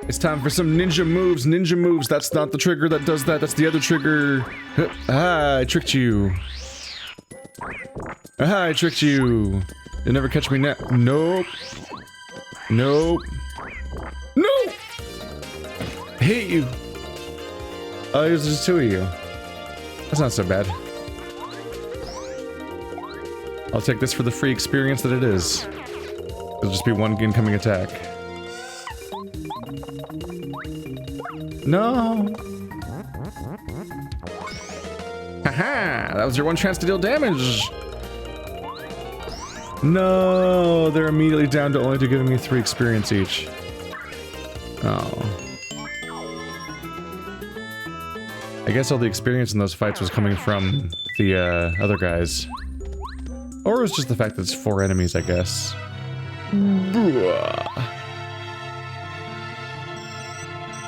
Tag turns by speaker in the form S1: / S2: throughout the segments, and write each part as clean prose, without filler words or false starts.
S1: It's time for some ninja moves. Ninja moves. That's not the trigger that does that. That's the other trigger. Ah, I tricked you. Ah, I tricked you. You'll never catch me now. Nope. Nope. No! I hate you. Oh, there's just two of you. That's not so bad. I'll take this for the free experience that it is. It'll just be one incoming attack. No! Haha! That was your one chance to deal damage! No! They're immediately down to only giving me 3 experience each. Oh. I guess all the experience in those fights was coming from the other guys. Or it was just the fact that it's 4 enemies, I guess.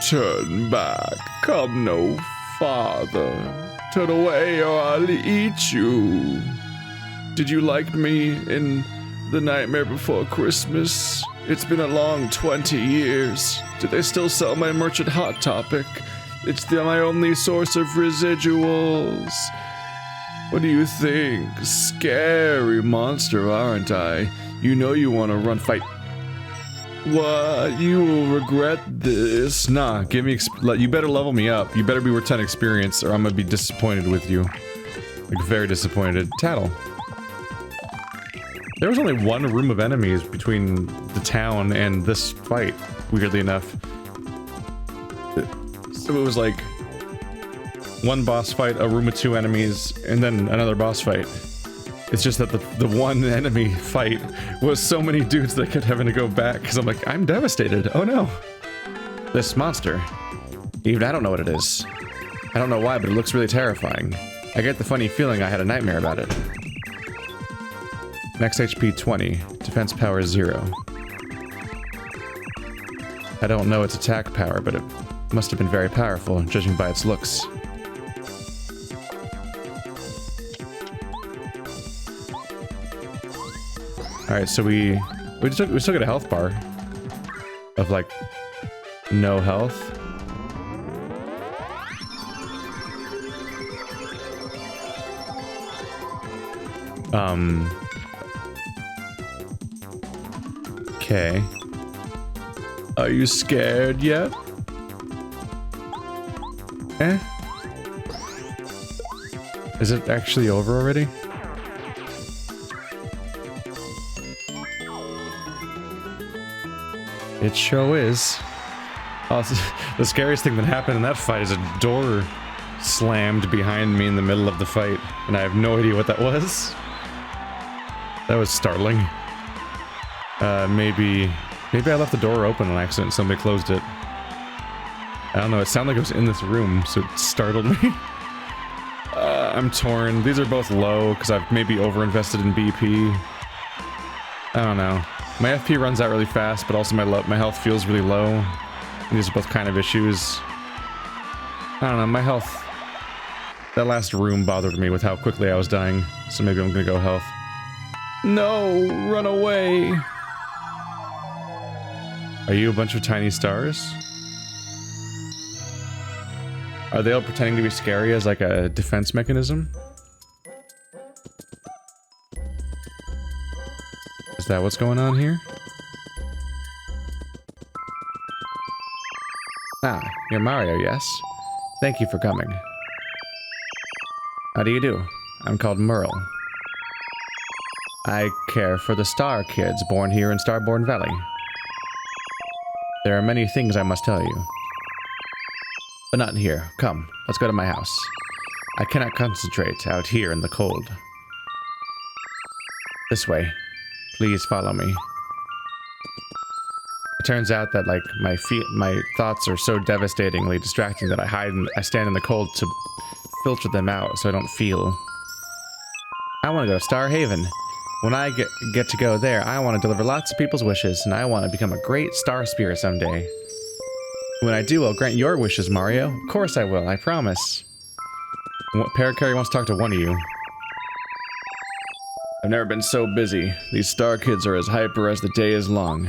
S1: Turn back, come no farther. Turn away or I'll eat you. Did you like me in The Nightmare Before Christmas? It's been a long 20 years. Do they still sell my merch at Hot Topic? It's my only source of residuals. What do you think? Scary monster, aren't I? You know you want to run fight. What? You will regret this. Nah, give me you better level me up. You better be worth 10 experience or I'm gonna be disappointed with you. Like, very disappointed. Tattle. There was only one room of enemies between the town and this fight, weirdly enough. So it was like one boss fight, a room of 2 enemies, and then another boss fight. It's just that the one enemy fight was so many dudes that kept having to go back, because I'm like, I'm devastated. Oh no. This monster. Even I don't know what it is. I don't know why, but it looks really terrifying. I get the funny feeling I had a nightmare about it. Max HP 20, defense power 0. I don't know its attack power, but it must have been very powerful, judging by its looks. Alright, so we still get a health bar of like no health. Okay. Are you scared yet? Eh? Is it actually over already? It sure is. Oh, the scariest thing that happened in that fight is a door slammed behind me in the middle of the fight, and I have no idea what that was. That was startling. Maybe I left the door open on accident and somebody closed it. I don't know, it sounded like it was in this room, so it startled me. I'm torn. These are both low, because I've maybe overinvested in BP. I don't know. My FP runs out really fast, but also my health feels really low. And these are both kind of issues. I don't know, my health... That last room bothered me with how quickly I was dying, so maybe I'm gonna go health. No! Run away! Are you a bunch of tiny stars? Are they all pretending to be scary as like a defense mechanism? Is that what's going on here? Ah, you're Mario, yes? Thank you for coming. How do you do? I'm called Merle. I care for the star kids born here in Starborn Valley. There are many things I must tell you. But not here. Come, let's go to my house. I cannot concentrate out here in the cold. This way. Please follow me. It turns out that like my thoughts are so devastatingly distracting that I stand in the cold to filter them out so I don't feel. I want to go to Star Haven. When I get to go there, I want to deliver lots of people's wishes, and I want to become a great star spirit someday. When I do, I'll grant your wishes, Mario. Of course I will, I promise. Parakarry wants to talk to one of you. I've never been so busy. These star kids are as hyper as the day is long.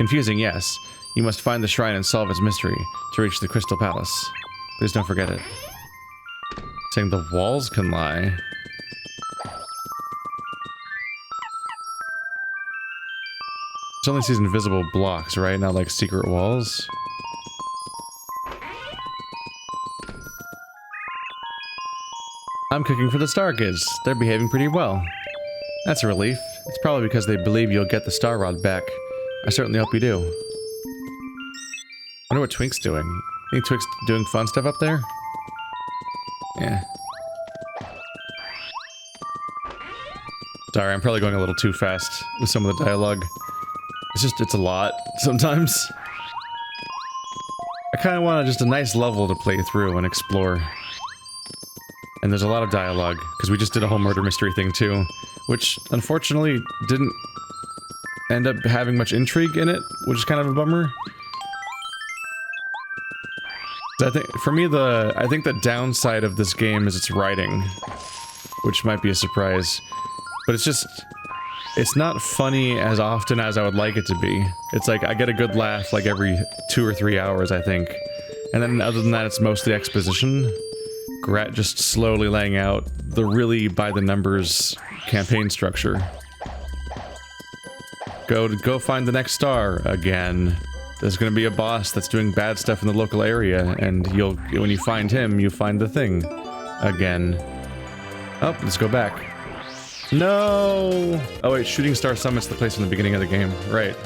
S2: Confusing, yes. You must find the shrine and solve its mystery to reach the Crystal Palace. Please don't forget it. Saying the walls can lie. It only sees invisible blocks, right? Not like secret walls. I'm cooking for the Star Kids. They're behaving pretty well. That's a relief. It's probably because they believe you'll get the Star Rod back. I certainly hope you do. Wonder what Twink's doing. Think Twink's doing fun stuff up there? Yeah. Sorry, I'm probably going a little too fast with some of the dialogue. It's a lot sometimes. I kind of want just a nice level to play through and explore. And there's a lot of dialogue, because we just did a whole murder mystery thing too, which unfortunately didn't end up having much intrigue in it, which is kind of a bummer. I think, for me, I think the downside of this game is its writing, which might be a surprise. But it's not funny as often as I would like it to be. It's like, I get a good laugh like every 2 or 3 hours, I think. And then other than that, it's mostly exposition. Grat just slowly laying out the really by-the-numbers campaign structure. Go find the next star again. There's gonna be a boss that's doing bad stuff in the local area, and when you find him, you find the thing. Again. Oh, let's go back. No! Oh wait, Shooting Star Summit's the place in the beginning of the game. Right.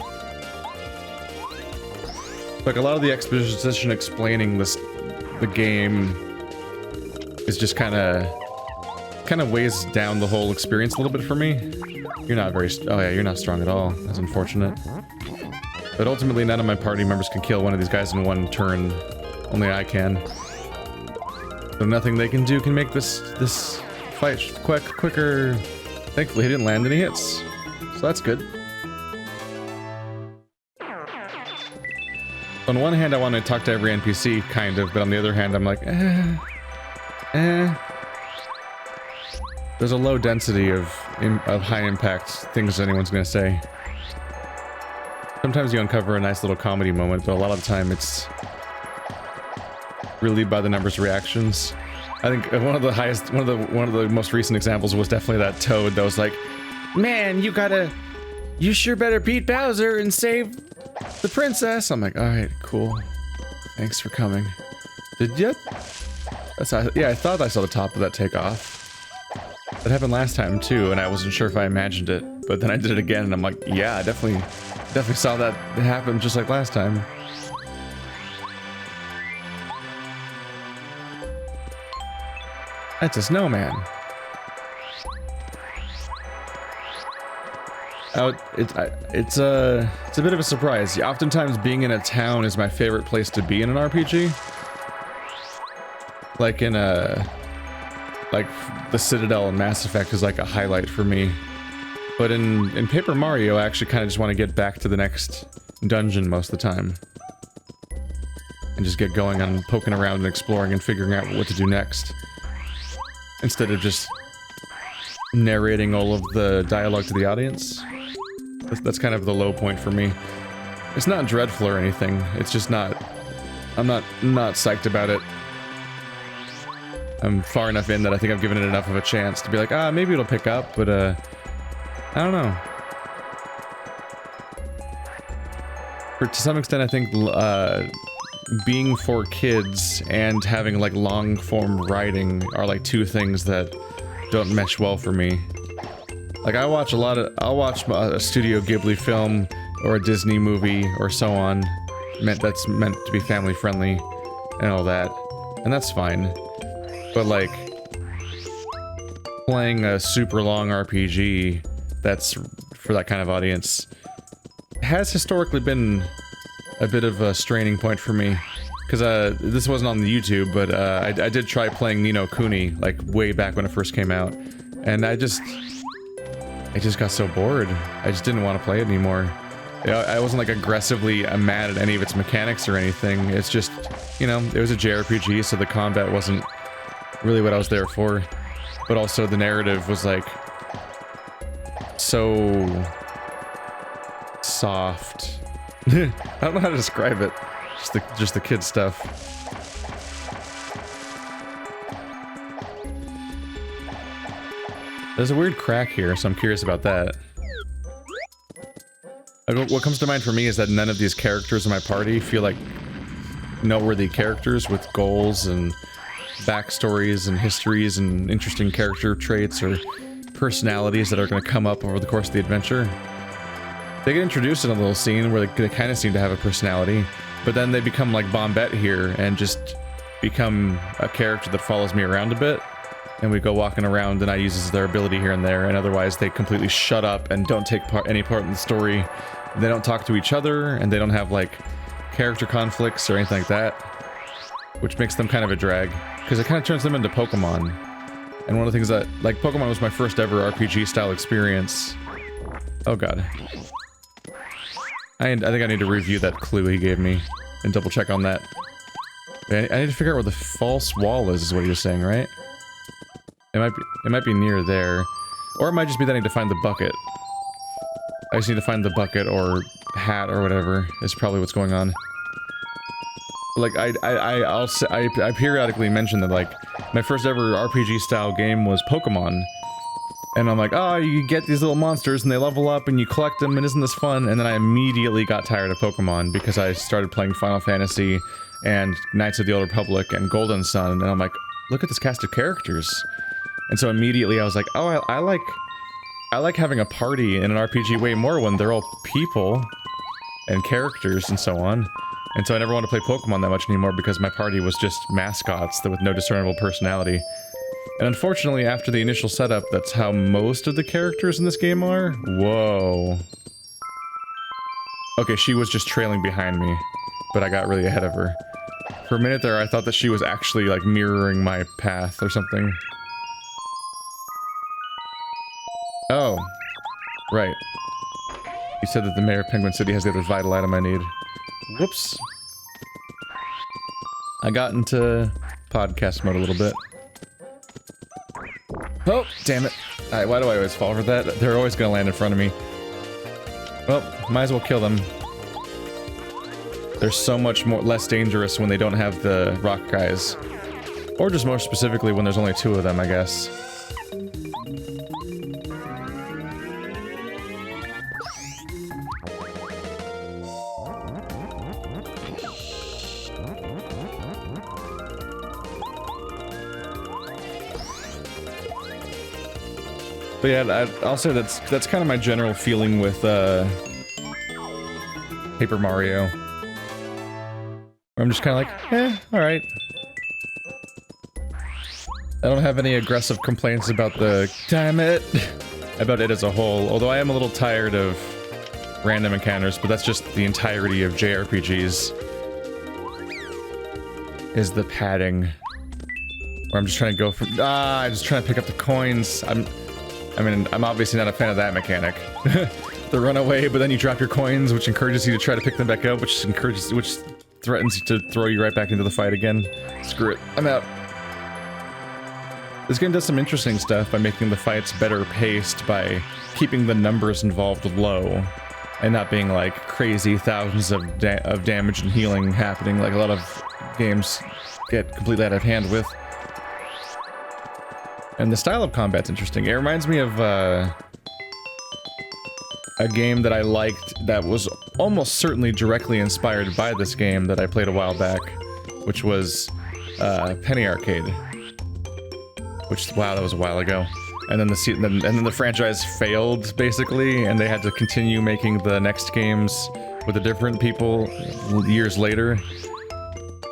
S2: Like, a lot of the exposition explaining the game is just kind of weighs down the whole experience a little bit for me. You're not very... Oh yeah, you're not strong at all. That's unfortunate. But ultimately, none of my party members can kill one of these guys in one turn. Only I can. So nothing they can do can make this fight quicker. Thankfully, he didn't land any hits. So that's good. On one hand, I want to talk to every NPC, kind of, but on the other hand, I'm like, There's a low density of high impact things anyone's gonna say. Sometimes you uncover a nice little comedy moment, but a lot of the time it's really by the numbers reactions. I think one of the most recent examples was definitely that Toad that was like, "Man, you sure better beat Bowser and save the princess." I'm like, all right, cool. Thanks for coming. Did you? Yeah, I thought I saw the top of that takeoff. That happened last time too, and I wasn't sure if I imagined it. But then I did it again, and I'm like, yeah, I definitely saw that happen just like last time. That's a snowman. It's a bit of a surprise. Oftentimes, being in a town is my favorite place to be in an RPG. Like like the Citadel in Mass Effect is like a highlight for me. But in Paper Mario, I actually kind of just want to get back to the next dungeon most of the time. And just get going on poking around and exploring and figuring out what to do next. Instead of just narrating all of the dialogue to the audience. That's kind of the low point for me. It's not dreadful or anything. It's just not... I'm not psyched about it. I'm far enough in that I think I've given it enough of a chance to be like, maybe it'll pick up, but I don't know. To some extent, I think being for kids and having like long form writing are like two things that don't mesh well for me. Like I'll watch a Studio Ghibli film or a Disney movie or so on, that's meant to be family friendly and all that, and that's fine. But like playing a super long RPG that's for that kind of audience has historically been a bit of a straining point for me. Because this wasn't on the YouTube, but I did try playing Ni no Kuni like way back when it first came out, and I just got so bored. I just didn't want to play it anymore. I wasn't like aggressively mad at any of its mechanics or anything. It's just, you know, it was a JRPG, so the combat wasn't really what I was there for. But also the narrative was like so soft I don't know how to describe it. Just the kid stuff. There's a weird crack here, so I'm curious about that. What comes to mind for me is that none of these characters in my party feel like noteworthy characters with goals and backstories and histories and interesting character traits or personalities that are going to come up over the course of the adventure. They get introduced in a little scene where they kind of seem to have a personality, but then they become like Bombette here and just become a character that follows me around a bit, and we go walking around and I use their ability here and there, and otherwise they completely shut up and don't take any part in the story. They don't talk to each other, and they don't have like character conflicts or anything like that, which makes them kind of a drag, because it kind of turns them into Pokemon. And one of the things that, like, Pokemon was my first ever RPG style experience. Oh god. I think I need to review that clue he gave me and double check on that. I need to figure out where the false wall is what he was saying, right? It might be near there. Or it might just be that I need to find the bucket. I just need to find the bucket or hat or whatever is probably what's going on. Like, I periodically mention that, like, my first ever RPG style game was Pokemon. And I'm like, oh, you get these little monsters and they level up and you collect them and isn't this fun? And then I immediately got tired of Pokemon because I started playing Final Fantasy and Knights of the Old Republic and Golden Sun, and I'm like, look at this cast of characters. And so immediately I was like, oh, I like having a party in an RPG way more when they're all people and characters and so on. And so I never want to play Pokemon that much anymore because my party was just mascots with no discernible personality. And unfortunately, after the initial setup, that's how most of the characters in this game are. Whoa. Okay, she was just trailing behind me, but I got really ahead of her. For a minute there, I thought that she was actually, like, mirroring my path or something. Oh. Right. You said that the mayor of Penguin City has the other vital item I need. Whoops. I got into podcast mode a little bit. Oh, damn it. Alright, why do I always fall for that? They're always gonna land in front of me. Well, might as well kill them. They're so much less dangerous when they don't have the rock guys. Or just more specifically when there's only 2 of them, I guess. But yeah, I'll say that's kind of my general feeling with Paper Mario. I'm just kind of like, eh, alright. I don't have any aggressive complaints about damn it, about it as a whole, although I am a little tired of random encounters, but that's just the entirety of JRPGs. Is the padding. Where I'm just trying to go for, I'm just trying to pick up the coins. I'm obviously not a fan of that mechanic. The runaway, but then you drop your coins, which encourages you to try to pick them back up, which threatens to throw you right back into the fight again. Screw it, I'm out. This game does some interesting stuff by making the fights better paced by keeping the numbers involved low, and not being like crazy thousands of damage and healing happening like a lot of games get completely out of hand with. And the style of combat's interesting. It reminds me of a game that I liked that was almost certainly directly inspired by this game that I played a while back, which was Penny Arcade. Which, wow, that was a while ago. And then the franchise failed, basically, and they had to continue making the next games with the different people years later.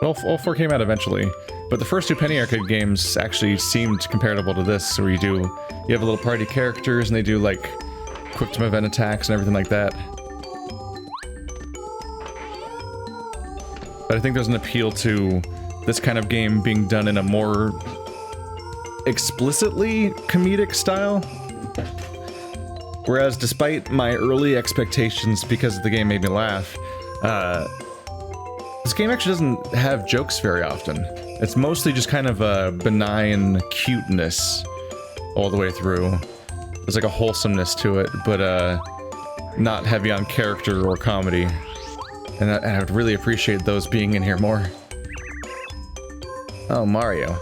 S2: All 4 came out eventually. But the first 2 Penny Arcade games actually seemed comparable to this, where you have a little party characters and they do like quick time event attacks and everything like that. But I think there's an appeal to this kind of game being done in a more explicitly comedic style. Whereas despite my early expectations because the game made me laugh, this game actually doesn't have jokes very often. It's mostly just kind of a benign cuteness all the way through. There's like a wholesomeness to it, but not heavy on character or comedy. And I would really appreciate those being in here more. Oh, Mario.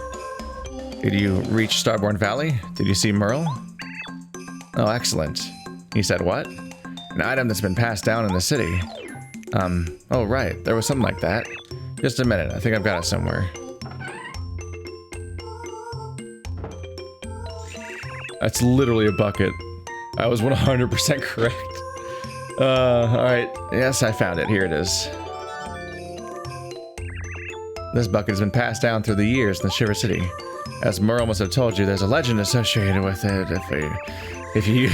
S2: Did you reach Starborn Valley? Did you see Merle? Oh, excellent. He said what? An item that's been passed down in the city. Oh right, there was something like that. Just a minute, I think I've got it somewhere. That's literally a bucket. I was 100% correct. Alright. Yes, I found it. Here it is. This bucket has been passed down through the years in the Shiver City. As Merle must have told you, there's a legend associated with it. If you...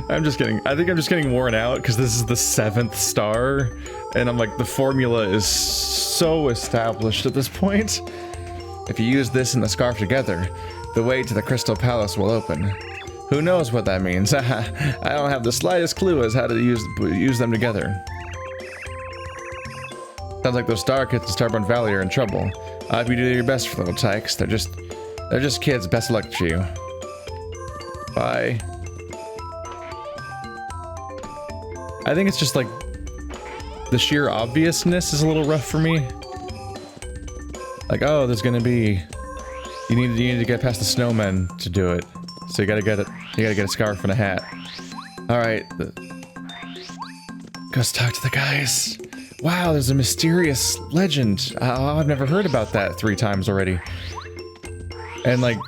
S2: I'm just kidding. I think I'm just getting worn out because this is the 7th star. And I'm like, the formula is so established at this point. If you use this and the scarf together, the way to the Crystal Palace will open. Who knows what that means? I don't have the slightest clue as how to use them together. Sounds like those star kids in Starborn Valley are in trouble. I hope you do your best for little tykes. They're just kids. Best of luck to you. Bye. I think it's just like the sheer obviousness is a little rough for me. Like, oh, there's gonna be you need to get past the snowmen to do it. So you gotta get it. You gotta get a scarf and a hat. All right. Go talk to the guys. Wow, there's a mysterious legend. Oh, I've never heard about that 3 times already. And like,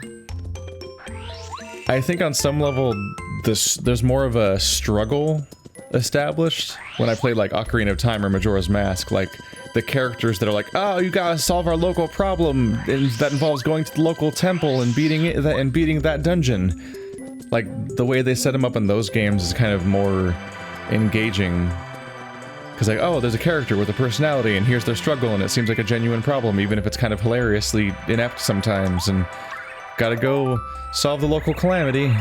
S2: I think on some level, there's more of a struggle established when I played like Ocarina of Time or Majora's Mask. Like the characters that are like, oh, you gotta solve our local problem, and that involves going to the local temple and beating that dungeon. Like the way they set them up in those games is kind of more engaging. Because like, oh, there's a character with a personality and here's their struggle and it seems like a genuine problem, even if it's kind of hilariously inept sometimes, and gotta go solve the local calamity.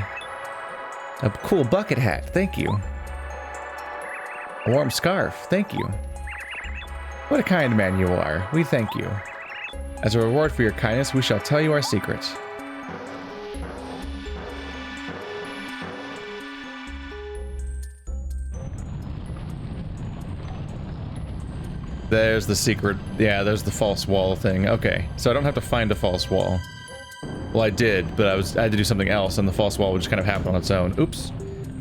S2: A cool bucket hat, thank you. A warm scarf, thank you. What a kind man you are, we thank you. As a reward for your kindness, we shall tell you our secret. There's the secret. Yeah, there's the false wall thing. Okay, so I don't have to find a false wall. Well, I did, but I had to do something else, and the false wall would just kind of happen on its own. Oops.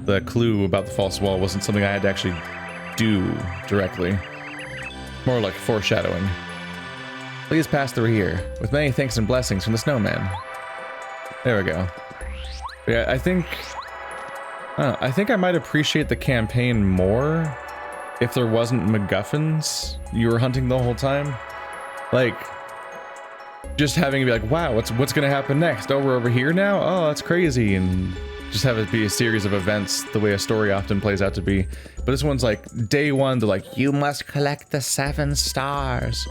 S2: The clue about the false wall wasn't something I had to actually do directly. More like foreshadowing. Please pass through here, with many thanks and blessings from the snowman. There we go. Yeah, I think I might appreciate the campaign more if there wasn't MacGuffins you were hunting the whole time. Like, just having to be like, wow, what's gonna happen next? Oh, we're over here now? Oh, that's crazy. And just have it be a series of events the way a story often plays out to be. But this one's like, day one, they're like, you must collect the 7 stars.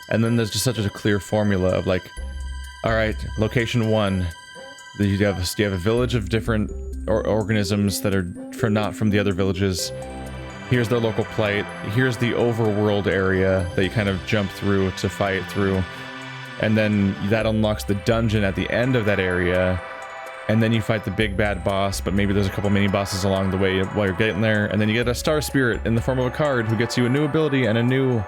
S2: And then there's just such a clear formula of like, all right, location 1. You have a village of different organisms that are not from the other villages. Here's their local plight. Here's the overworld area that you kind of jump through to fight through. And then that unlocks the dungeon at the end of that area. And then you fight the big bad boss, but maybe there's a couple mini bosses along the way while you're getting there. And then you get a star spirit in the form of a card who gets you a new ability and a new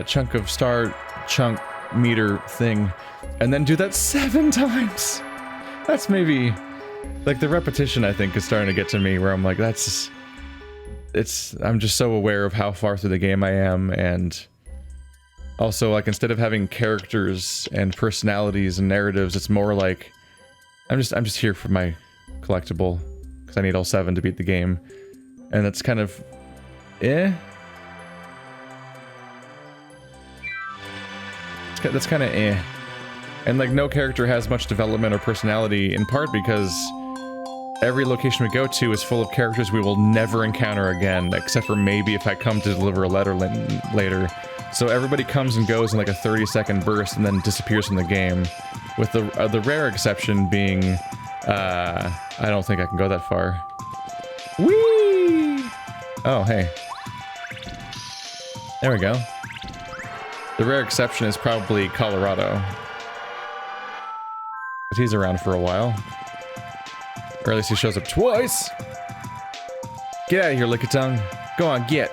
S2: chunk of star chunk meter thing. And then do that 7 times. That's maybe like the repetition, I think, is starting to get to me where I'm like, I'm just so aware of how far through the game I am, and also like instead of having characters and personalities and narratives, it's more like I'm just here for my collectible because I need all 7 to beat the game, and that's kind of that's kind of and like no character has much development or personality, in part because every location we go to is full of characters we will never encounter again, except for maybe if I come to deliver a letter later. So everybody comes and goes in like a 30-second burst and then disappears from the game, with the rare exception being, I don't think I can go that far. Whee! Oh, hey. There we go. The rare exception is probably Colorado. But he's around for a while. Or at least he shows up twice. Get out of here, Lickitung. Go on, get.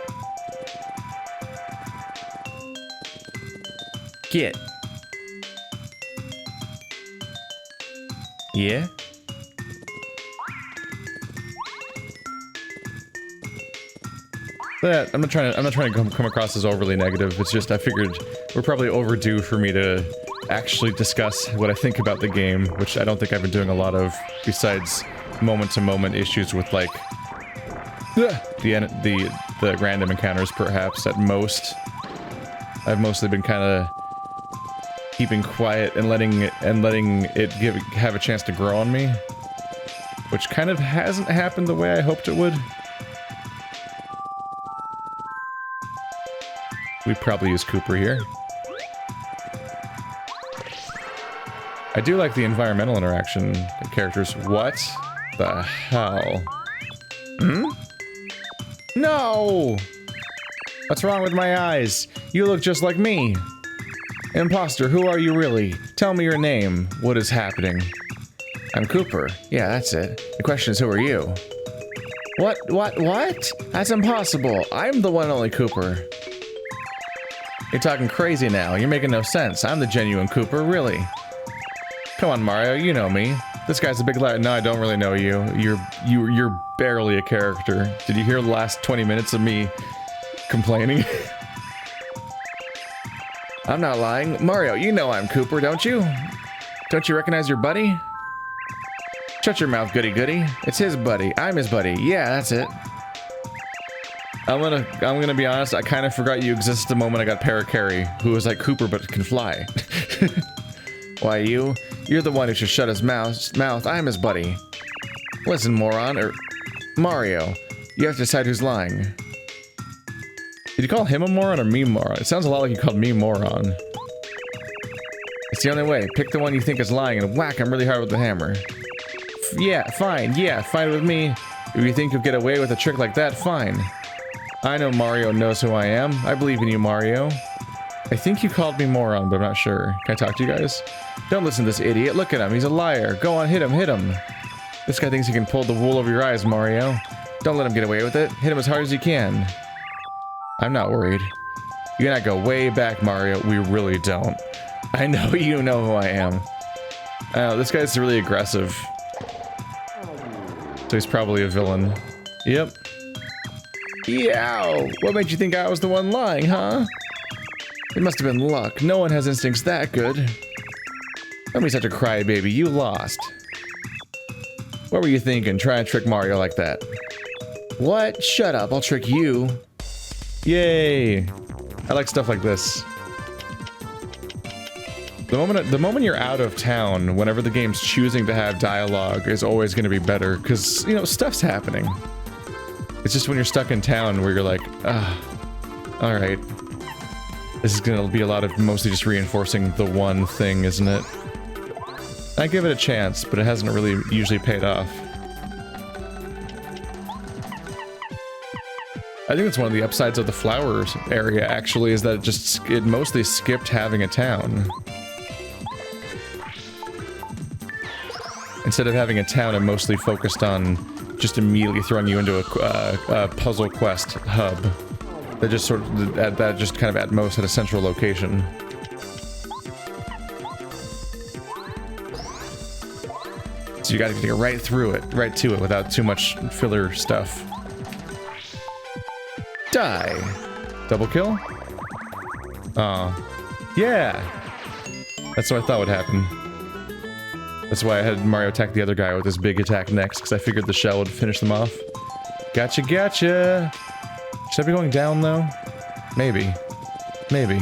S2: Get. Yeah? But I'm not trying to come across as overly negative. It's just I figured we're probably overdue for me to actually discuss what I think about the game, which I don't think I've been doing a lot of, besides moment-to-moment issues with like the random encounters, perhaps at most. I've mostly been kind of keeping quiet and letting it have a chance to grow on me, which kind of hasn't happened the way I hoped it would. We probably use Koopa here. I do like the environmental interaction characters. What the hell? Hmm? No! What's wrong with my eyes? You look just like me. Imposter, who are you really? Tell me your name. What is happening? I'm Cooper. Yeah, that's it. The question is, who are you? What? That's impossible. I'm the one and only Cooper. You're talking crazy now. You're making no sense. I'm the genuine Cooper, really. Come on, Mario, you know me. This guy's a big liar. No, I don't really know you. You're barely a character. Did you hear the last 20 minutes of me complaining? I'm not lying. Mario, you know I'm Cooper, don't you? Don't you recognize your buddy? Shut your mouth, goody goody. It's his buddy. I'm his buddy. Yeah, that's it. I'm gonna be honest, I kind of forgot you existed the moment I got Parakarry, who is like Cooper but can fly. Why, you're the one who should shut his mouth. I'm his buddy. Listen, moron, or Mario, you have to decide who's lying. Did you call him a moron or me moron? It sounds a lot like you called me moron. It's the only way. Pick the one you think is lying and whack him really hard with the hammer. Yeah, fine with me. If you think you'll get away with a trick like that, fine. I know Mario knows who I am. I believe in you, Mario. I think you called me moron, but I'm not sure. Can I talk to you guys? Don't listen to this idiot. Look at him. He's a liar. Go on, hit him. This guy thinks he can pull the wool over your eyes, Mario. Don't let him get away with it. Hit him as hard as you can. I'm not worried. You and I go way back, Mario. We really don't. I know you know who I am. This guy's really aggressive. So he's probably a villain. Yep. Yow! What made you think I was the one lying, huh? It must have been luck. No one has instincts that good. Don't be such a crybaby. You lost. What were you thinking, trying to trick Mario like that? What? Shut up. I'll trick you. Yay! I like stuff like this. The moment you're out of town, whenever the game's choosing to have dialogue, is always going to be better, because, you know, stuff's happening. It's just when you're stuck in town where you're like, alright. This is going to be a lot of mostly just reinforcing the one thing, isn't it? I give it a chance, but it hasn't really usually paid off. I think that's one of the upsides of the flowers area, actually, is that it mostly skipped having a town. Instead of having a town, it mostly focused on just immediately throwing you into a puzzle quest hub. That just sort of, that just kind of at most had a central location. So you gotta get right through it, right to it, without too much filler stuff. Die! Double kill? Yeah! That's what I thought would happen. That's why I had Mario attack the other guy with his big attack next, because I figured the shell would finish them off. Gotcha, gotcha! Should I be going down, though? Maybe. Maybe.